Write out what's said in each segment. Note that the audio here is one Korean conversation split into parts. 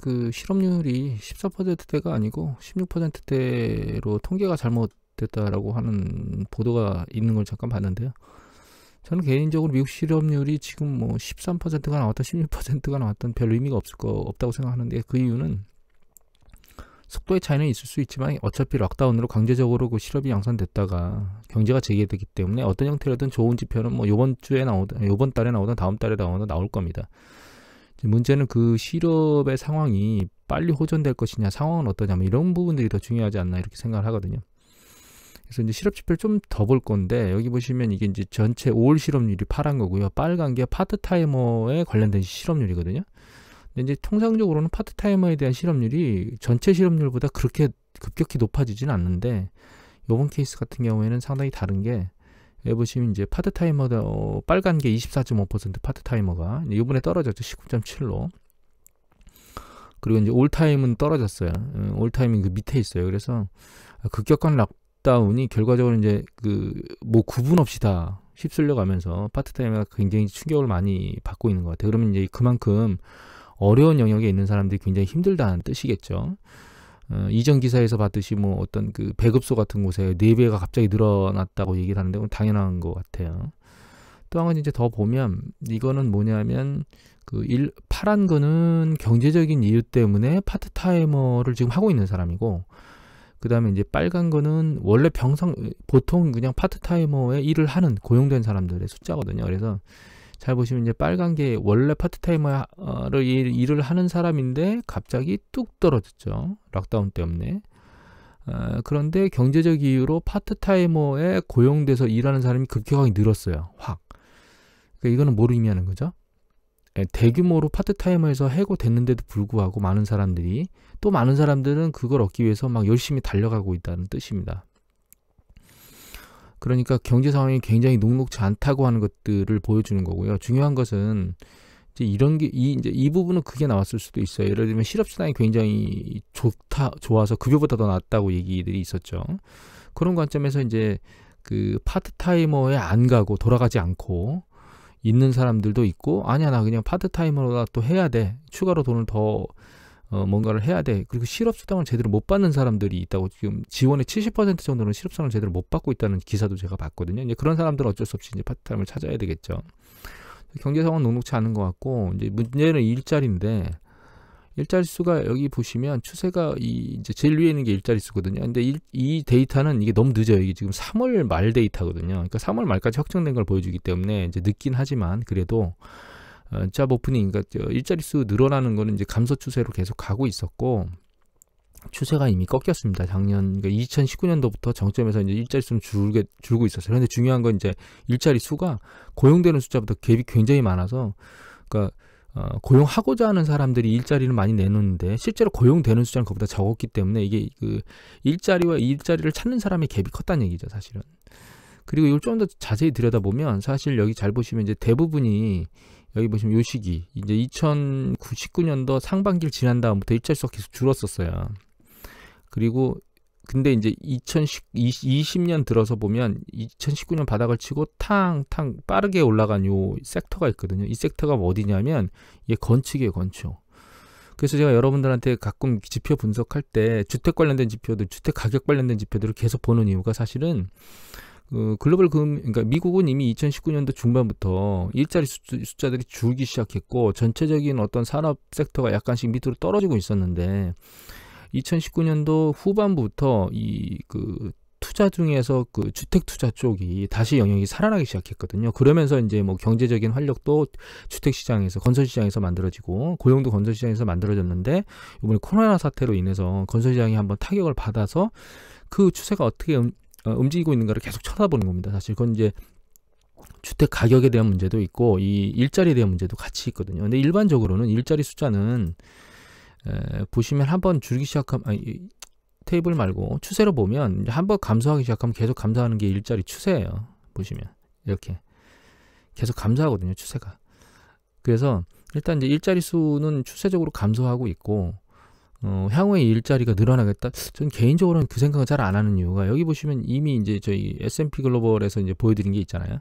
그 실업률이 14%대가 아니고 16%대로 통계가 잘못됐다라고 하는 보도가 있는 걸 잠깐 봤는데요. 저는 개인적으로 미국 실업률이 지금 뭐 13%가 나왔다 16%가 나왔던 별 의미가 없다고 생각하는데, 그 이유는 속도의 차이는 있을 수 있지만 어차피 락다운으로 강제적으로 그 실업이 양산됐다가 경제가 재개되기 때문에 어떤 형태로든 좋은 지표는 뭐 요번 달에 나오든 다음 달에 나오든 나올 겁니다. 문제는 그 실업의 상황이 빨리 호전될 것이냐, 상황은 어떠냐, 이런 부분들이 더 중요하지 않나 이렇게 생각을 하거든요. 그래서 이제 실업 지표를 좀 더 볼 건데, 여기 보시면 이게 이제 전체 5월 실업률이 파란 거고요. 빨간 게 파트타이머에 관련된 실업률이거든요. 근데 이제 통상적으로는 파트타이머에 대한 실업률이 전체 실업률보다 그렇게 급격히 높아지진 않는데, 이번 케이스 같은 경우에는 상당히 다른 게, 여기 보시면 이제 파트타이머도 빨간 게 24.5% 파트타이머가 이번에 떨어졌죠. 19.7로. 그리고 이제 올타임은 떨어졌어요. 올타임은 그 밑에 있어요. 그래서 급격한 락다운이 결과적으로 이제 그 뭐 구분 없이 다 휩쓸려 가면서 파트타이머가 굉장히 충격을 많이 받고 있는 것 같아요. 그러면 이제 그만큼 어려운 영역에 있는 사람들이 굉장히 힘들다는 뜻이겠죠. 이전 기사에서 봤듯이 뭐 어떤 그 배급소 같은 곳에 4배가 갑자기 늘어났다고 얘기를 하는데, 그건 당연한 것 같아요. 또 한 가지 이제 더 보면, 이거는 뭐냐면 파란 거는 경제적인 이유 때문에 파트타이머를 지금 하고 있는 사람이고, 그 다음에 이제 빨간 거는 원래 보통 그냥 파트타이머에 일을 하는 고용된 사람들의 숫자거든요. 그래서 잘 보시면 이제 빨간 게 원래 파트타이머를 일을 하는 사람인데 갑자기 뚝 떨어졌죠. 락다운 때문에. 그런데 경제적 이유로 파트타이머에 고용돼서 일하는 사람이 급격하게 늘었어요. 확. 그러니까 이거는 뭘 의미하는 거죠? 대규모로 파트타이머에서 해고됐는데도 불구하고 많은 사람들은 그걸 얻기 위해서 막 열심히 달려가고 있다는 뜻입니다. 그러니까 경제 상황이 굉장히 녹록지 않다고 하는 것들을 보여주는 거고요. 중요한 것은 이제 이 부분은 그게 나왔을 수도 있어요. 예를 들면 실업수당이 굉장히 좋아서 급여보다 더 낫다고 얘기들이 있었죠. 그런 관점에서 이제 그 파트타이머에 안 가고 돌아가지 않고 있는 사람들도 있고, 아니야 나 그냥 파트타이머로 또 해야 돼, 추가로 돈을 더 뭔가를 해야 돼, 그리고 실업수당을 제대로 못 받는 사람들이 있다고, 지금 지원의 70% 정도는 실업수당을 제대로 못 받고 있다는 기사도 제가 봤거든요. 이제 그런 사람들은 어쩔 수 없이 이제 파트타임을 찾아야 되겠죠. 경제 상황은 녹록치 않은 것 같고, 이제 문제는 일자리인데, 일자리 수가 여기 보시면 추세가 이제 제일 위에 있는 게 일자리 수거든요. 근데 이 데이터는 이게 너무 늦어요. 이게 지금 3월 말 데이터거든요. 그러니까 3월 말까지 확정된 걸 보여주기 때문에 이제 늦긴 하지만, 그래도 잡 오프닝, 그러니까 일자리 수 늘어나는 거는 이제 감소 추세로 계속 가고 있었고, 추세가 이미 꺾였습니다. 작년, 그러니까 2019년도부터 정점에서 이제 일자리 수는 줄고 있었어요. 그런데 중요한 건 이제 일자리 수가 고용되는 숫자보다 갭이 굉장히 많아서, 그러니까 고용하고자 하는 사람들이 일자리를 많이 내놓는데 실제로 고용되는 숫자는 그보다 적었기 때문에, 이게 그 일자리와 일자리를 찾는 사람의 갭이 컸다는 얘기죠, 사실은. 그리고 이걸 좀 더 자세히 들여다보면, 사실 여기 잘 보시면 이제 대부분이, 여기 보시면 요 시기 이제 2019년도 상반기를 지난 다음부터 일자리 수가 계속 줄었었어요. 그리고 근데 이제 2020년 들어서 보면 2019년 바닥을 치고 탕탕 빠르게 올라간 요 섹터가 있거든요. 이 섹터가 어디냐면 이게 건축이에요, 건축. 그래서 제가 여러분들한테 가끔 지표 분석할 때 주택 관련된 지표들, 주택 가격 관련된 지표들을 계속 보는 이유가, 사실은 그러니까 미국은 이미 2019년도 중반부터 일자리 숫자들이 줄기 시작했고, 전체적인 어떤 산업 섹터가 약간씩 밑으로 떨어지고 있었는데, 2019년도 후반부터 투자 중에서 그 주택 투자 쪽이 다시 영역이 살아나기 시작했거든요. 그러면서 이제 뭐 경제적인 활력도 주택 시장에서, 건설 시장에서 만들어지고, 고용도 건설 시장에서 만들어졌는데, 이번에 코로나 사태로 인해서 건설 시장이 한번 타격을 받아서 그 추세가 어떻게 움직이고 있는가를 계속 쳐다보는 겁니다. 사실 그건 이제 주택 가격에 대한 문제도 있고, 이 일자리에 대한 문제도 같이 있거든요. 근데 일반적으로는 일자리 숫자는 보시면 한번 줄기 시작하면, 테이블 말고 추세로 보면 한번 감소하기 시작하면 계속 감소하는 게 일자리 추세예요. 보시면 이렇게 계속 감소하거든요, 추세가. 그래서 일단 이제 일자리 수는 추세적으로 감소하고 있고, 향후에 일자리가 늘어나겠다, 저는 개인적으로는 그 생각을 잘 안 하는 이유가, 여기 보시면 이미 이제 저희 S&P 글로벌에서 이제 보여드린 게 있잖아요.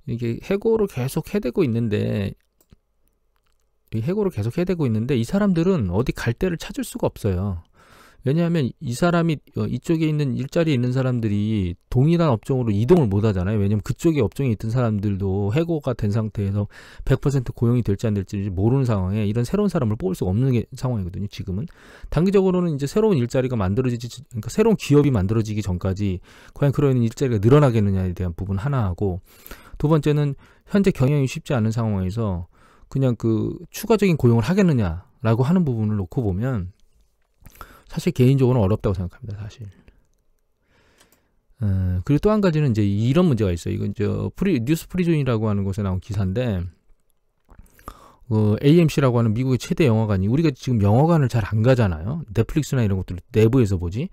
이게 해고를 계속 해대고 있는데, 해고를 계속 해대고 있는데 이 사람들은 어디 갈 데를 찾을 수가 없어요. 왜냐하면 이 사람이 이쪽에 있는 일자리에 있는 사람들이 동일한 업종으로 이동을 못 하잖아요. 왜냐하면 그쪽에 업종에 있던 사람들도 해고가 된 상태에서 100% 고용이 될지 안 될지 모르는 상황에 이런 새로운 사람을 뽑을 수가 없는 상황이거든요. 지금은 단기적으로는 이제 새로운 일자리가 만들어지지, 그러니까 새로운 기업이 만들어지기 전까지 과연 그런 일자리가 늘어나겠느냐에 대한 부분 하나 하고, 두 번째는 현재 경영이 쉽지 않은 상황에서 그냥 그 추가적인 고용을 하겠느냐라고 하는 부분을 놓고 보면 사실 개인적으로는 어렵다고 생각합니다. 사실. 그리고 또 한 가지는 이제 이런 문제가 있어요. 이건 뉴스 프리존이라고 하는 곳에 나온 기사인데, AMC라고 하는 미국의 최대 영화관이, 우리가 지금 영화관을 잘 안 가잖아요. 넷플릭스나 이런 것들 내부에서 보지.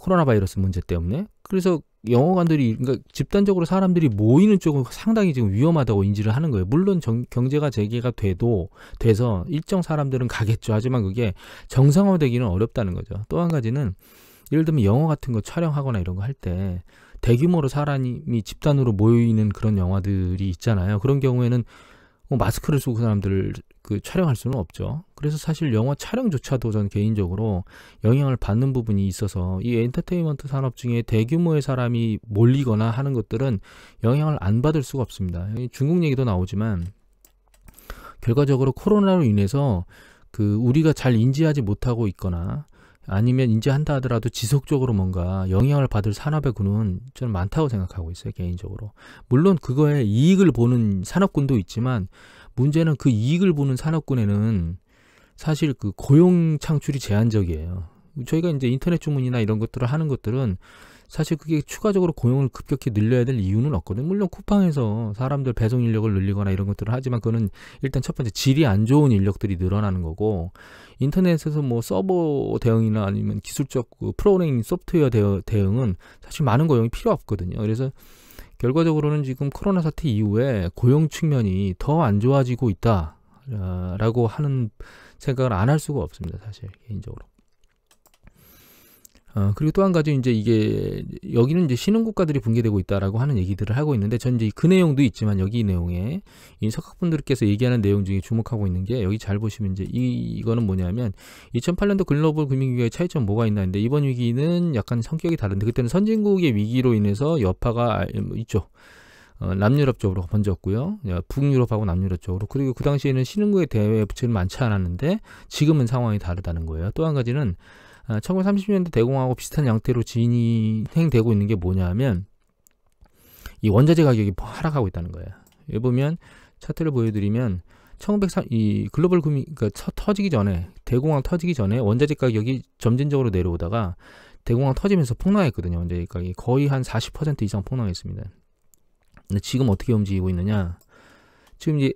코로나 바이러스 문제 때문에. 그래서 영화관들이, 그러니까 집단적으로 사람들이 모이는 쪽은 상당히 지금 위험하다고 인지를 하는 거예요. 물론 경제가 재개가 돼서 일정 사람들은 가겠죠. 하지만 그게 정상화되기는 어렵다는 거죠. 또 한 가지는 예를 들면 영화 같은 거 촬영하거나 이런 거 할 때 대규모로 사람이 집단으로 모이는 그런 영화들이 있잖아요. 그런 경우에는 마스크를 쓰고 사람들을 촬영할 수는 없죠. 그래서 사실 영화 촬영조차도 전 개인적으로 영향을 받는 부분이 있어서 이 엔터테인먼트 산업 중에 대규모의 사람이 몰리거나 하는 것들은 영향을 안 받을 수가 없습니다. 중국 얘기도 나오지만 결과적으로 코로나로 인해서 우리가 잘 인지하지 못하고 있거나 아니면 인지한다 하더라도 지속적으로 뭔가 영향을 받을 산업의 군은 저는 많다고 생각하고 있어요. 개인적으로. 물론 그거에 이익을 보는 산업군도 있지만 문제는 그 이익을 보는 산업군에는 사실 고용 창출이 제한적이에요. 저희가 이제 인터넷 주문이나 이런 것들을 하는 것들은 사실 그게 추가적으로 고용을 급격히 늘려야 될 이유는 없거든요. 물론 쿠팡에서 사람들 배송 인력을 늘리거나 이런 것들을 하지만 그거는 일단 첫 번째 질이 안 좋은 인력들이 늘어나는 거고, 인터넷에서 뭐 서버 대응이나 아니면 기술적 프로그래밍 소프트웨어 대응은 사실 많은 고용이 필요 없거든요. 그래서 결과적으로는 지금 코로나 사태 이후에 고용 측면이 더 안 좋아지고 있다라고 하는 생각을 안 할 수가 없습니다. 사실 개인적으로. 그리고 또 한 가지 이제 이게 여기는 이제 신흥국가들이 붕괴되고 있다라고 하는 얘기들을 하고 있는데, 전 이제 그 내용도 있지만 여기 내용에 이 석학분들께서 얘기하는 내용 중에 주목하고 있는 게, 여기 잘 보시면 이제 이거는 뭐냐면 2008년도 글로벌 금융위기의 차이점 뭐가 있나 했는데, 이번 위기는 약간 성격이 다른데 그때는 선진국의 위기로 인해서 여파가 있죠. 남유럽 쪽으로 번졌고요. 북유럽하고 남유럽 쪽으로. 그리고 그 당시에는 신흥국의 대외 부채는 많지 않았는데 지금은 상황이 다르다는 거예요. 또 한 가지는 1930년대 대공황하고 비슷한 형태로 진행되고 있는 게 뭐냐면 이 원자재 가격이 하락하고 있다는 거예요. 여기 보면 차트를 보여드리면 이 글로벌 금융, 그러니까 터지기 전에, 대공황 터지기 전에 원자재 가격이 점진적으로 내려오다가 대공황 터지면서 폭락했거든요. 원자재 가격이 거의 한 40% 이상 폭락했습니다. 근데 지금 어떻게 움직이고 있느냐? 지금 이제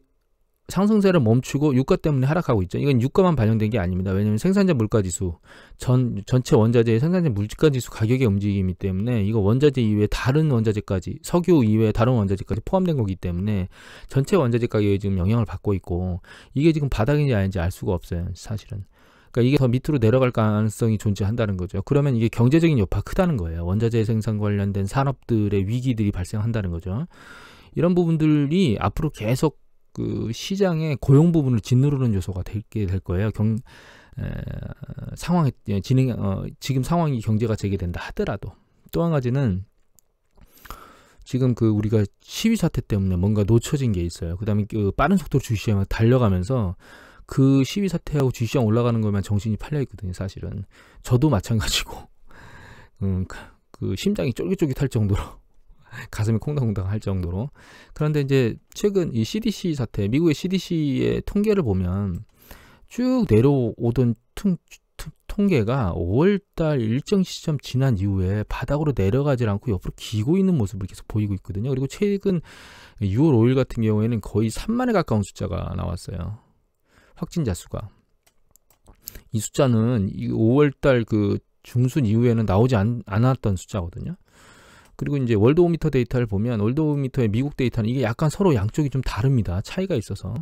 상승세를 멈추고 유가 때문에 하락하고 있죠. 이건 유가만 반영된 게 아닙니다. 왜냐하면 생산자 물가지수, 전체 원자재의 생산자 물가지수 가격의 움직임이기 때문에, 이거 원자재 이외에 다른 원자재까지, 석유 이외에 다른 원자재까지 포함된 거기 때문에 전체 원자재 가격에 지금 영향을 받고 있고, 이게 지금 바닥인지 아닌지 알 수가 없어요. 사실은. 그러니까 이게 더 밑으로 내려갈 가능성이 존재한다는 거죠. 그러면 이게 경제적인 여파가 크다는 거예요. 원자재 생산 관련된 산업들의 위기들이 발생한다는 거죠. 이런 부분들이 앞으로 계속 시장의 고용 부분을 짓누르는 요소가 되게 될 거예요. 지금 상황이 경제가 재개된다 하더라도. 또 한 가지는 지금 우리가 시위 사태 때문에 뭔가 놓쳐진 게 있어요. 그 다음에 빠른 속도로 주식시장을 달려가면서 그 시위 사태하고 주식시장 올라가는 것만 정신이 팔려 있거든요. 사실은 저도 마찬가지고 심장이 쫄깃쫄깃할 정도로 가슴이 콩닥콩닥 할 정도로. 그런데 이제 최근 이 CDC 사태, 미국의 CDC의 통계를 보면 쭉 내려오던 통계가 5월달 일정 시점 지난 이후에 바닥으로 내려가지 않고 옆으로 기고 있는 모습을 계속 보이고 있거든요. 그리고 최근 6월 5일 같은 경우에는 거의 3만에 가까운 숫자가 나왔어요. 확진자 수가. 이 숫자는 이 5월달 중순 이후에는 나오지 않았던 숫자거든요. 그리고 이제 월드오미터 데이터를 보면, 월드오미터의 미국 데이터는 이게 약간 서로 양쪽이 좀 다릅니다. 차이가 있어서.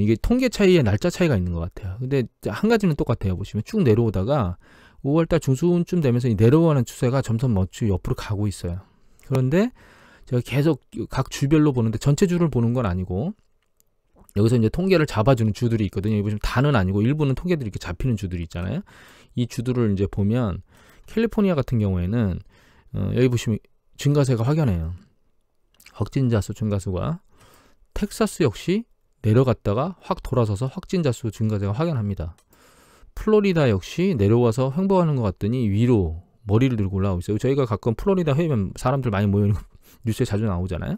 이게 통계 차이에 날짜 차이가 있는 것 같아요. 근데 한 가지는 똑같아요. 보시면 쭉 내려오다가 5월달 중순쯤 되면서 이 내려가는 추세가 점점 옆으로 가고 있어요. 그런데 제가 계속 각 주별로 보는데, 전체 주를 보는 건 아니고 여기서 이제 통계를 잡아주는 주들이 있거든요. 여기 보시면 다는 아니고 일부는 통계들이 이렇게 잡히는 주들이 있잖아요. 이 주들을 이제 보면 캘리포니아 같은 경우에는 여기 보시면 증가세가 확연해요. 확진자 수 증가수가. 텍사스 역시 내려갔다가 확 돌아서서 확진자 수 증가세가 확연합니다. 플로리다 역시 내려와서 횡보하는 것 같더니 위로 머리를 들고 올라오고 있어요. 저희가 가끔 플로리다 회의면 사람들 많이 모이는 뉴스에 자주 나오잖아요.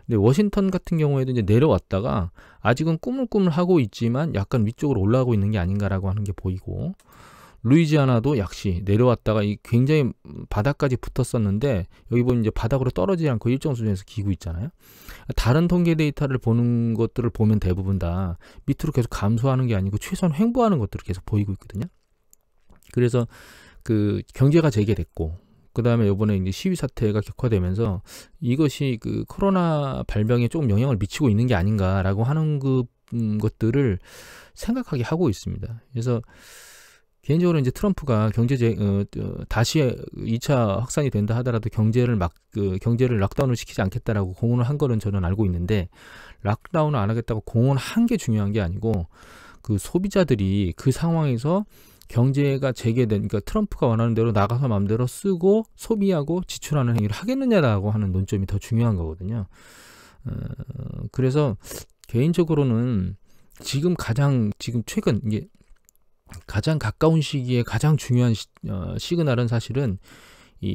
근데 워싱턴 같은 경우에도 이제 내려왔다가 아직은 꾸물꾸물하고 있지만 약간 위쪽으로 올라가고 있는 게 아닌가라고 하는 게 보이고, 루이지아나도 역시 내려왔다가 굉장히 바닥까지 붙었었는데 여기 보면 이제 바닥으로 떨어지지 않고 일정 수준에서 기고 있잖아요. 다른 통계 데이터를 보는 것들을 보면 대부분 다 밑으로 계속 감소하는 게 아니고 최소한 횡보하는 것들을 계속 보이고 있거든요. 그래서 그 경제가 재개됐고, 그 다음에 이번에 이제 시위 사태가 격화되면서 이것이 그 코로나 발병에 조금 영향을 미치고 있는 게 아닌가라고 하는 것들을 생각하게 하고 있습니다. 그래서 개인적으로 이제 트럼프가 다시 2차 확산이 된다 하더라도 경제를 락다운을 시키지 않겠다라고 공언을 한 거는 저는 알고 있는데, 락다운을 안 하겠다고 공언한 게 중요한 게 아니고 그 소비자들이 그 상황에서 경제가 재개된, 그러니까 트럼프가 원하는 대로 나가서 마음대로 쓰고 소비하고 지출하는 행위를 하겠느냐라고 하는 논점이 더 중요한 거거든요. 그래서 개인적으로는 지금 최근 이게 가장 가까운 시기에 가장 중요한 시그널은 사실은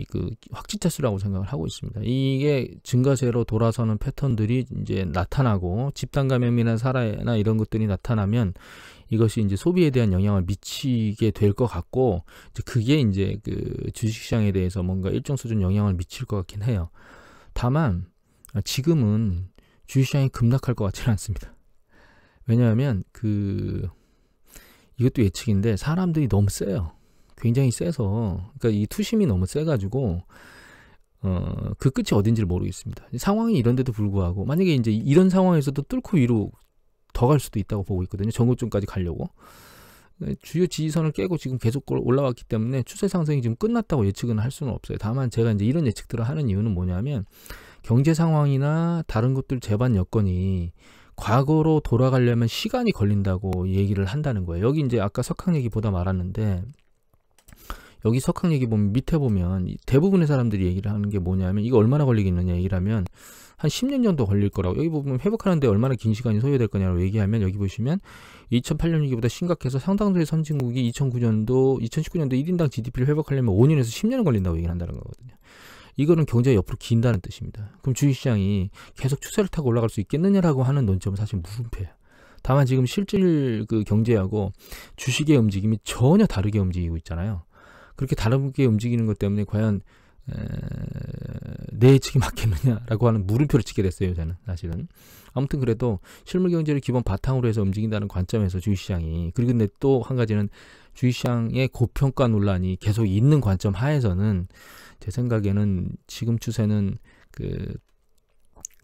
그 확진자 수라고 생각을 하고 있습니다. 이게 증가세로 돌아서는 패턴들이 이제 나타나고 집단 감염이나 사례나 이런 것들이 나타나면 이것이 이제 소비에 대한 영향을 미치게 될 것 같고, 그게 이제 그 주식시장에 대해서 뭔가 일정 수준 영향을 미칠 것 같긴 해요. 다만 지금은 주식시장이 급락할 것 같지는 않습니다. 왜냐하면 이것도 예측인데 사람들이 너무 세요. 굉장히 세서, 그러니까 이 투심이 너무 세가지고 그 끝이 어딘지를 모르겠습니다. 상황이 이런데도 불구하고 만약에 이제 이런 상황에서도 뚫고 위로 더 갈 수도 있다고 보고 있거든요. 전고점까지 가려고. 주요 지지선을 깨고 지금 계속 올라왔기 때문에 추세 상승이 지금 끝났다고 예측은 할 수는 없어요. 다만 제가 이제 이런 예측들을 하는 이유는 뭐냐면, 경제 상황이나 다른 것들 재반 여건이 과거로 돌아가려면 시간이 걸린다고 얘기를 한다는 거예요. 여기 이제 아까 석학 얘기보다 말았는데, 여기 석학 얘기 보면 밑에 보면 대부분의 사람들이 얘기를 하는 게 뭐냐면, 이거 얼마나 걸리겠느냐 얘기를 하면 한 10년 정도 걸릴 거라고. 여기 보면 회복하는데 얼마나 긴 시간이 소요될 거냐고 얘기하면, 여기 보시면 2008년 위기보다 심각해서 상당수의 선진국이 2019년도 1인당 GDP를 회복하려면 5년에서 10년은 걸린다고 얘기를 한다는 거거든요. 이거는 경제가 옆으로 긴다는 뜻입니다. 그럼 주식시장이 계속 추세를 타고 올라갈 수 있겠느냐라고 하는 논점은 사실 물음표예요. 다만 지금 실질 그 경제하고 주식의 움직임이 전혀 다르게 움직이고 있잖아요. 그렇게 다르게 움직이는 것 때문에 과연 내 예측이 맞겠느냐라고 하는 물음표를 찍게 됐어요, 저는 사실은. 아무튼 그래도 실물 경제를 기본 바탕으로 해서 움직인다는 관점에서 주식시장이, 그리고 근데 또 한 가지는 주식시장의 고평가 논란이 계속 있는 관점 하에서는 제 생각에는 지금 추세는 그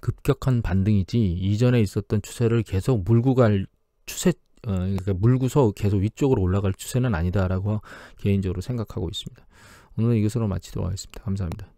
급격한 반등이지 이전에 있었던 추세를 계속 물고 갈 그러니까 물고서 계속 위쪽으로 올라갈 추세는 아니다라고 개인적으로 생각하고 있습니다. 오늘은 이것으로 마치도록 하겠습니다. 감사합니다.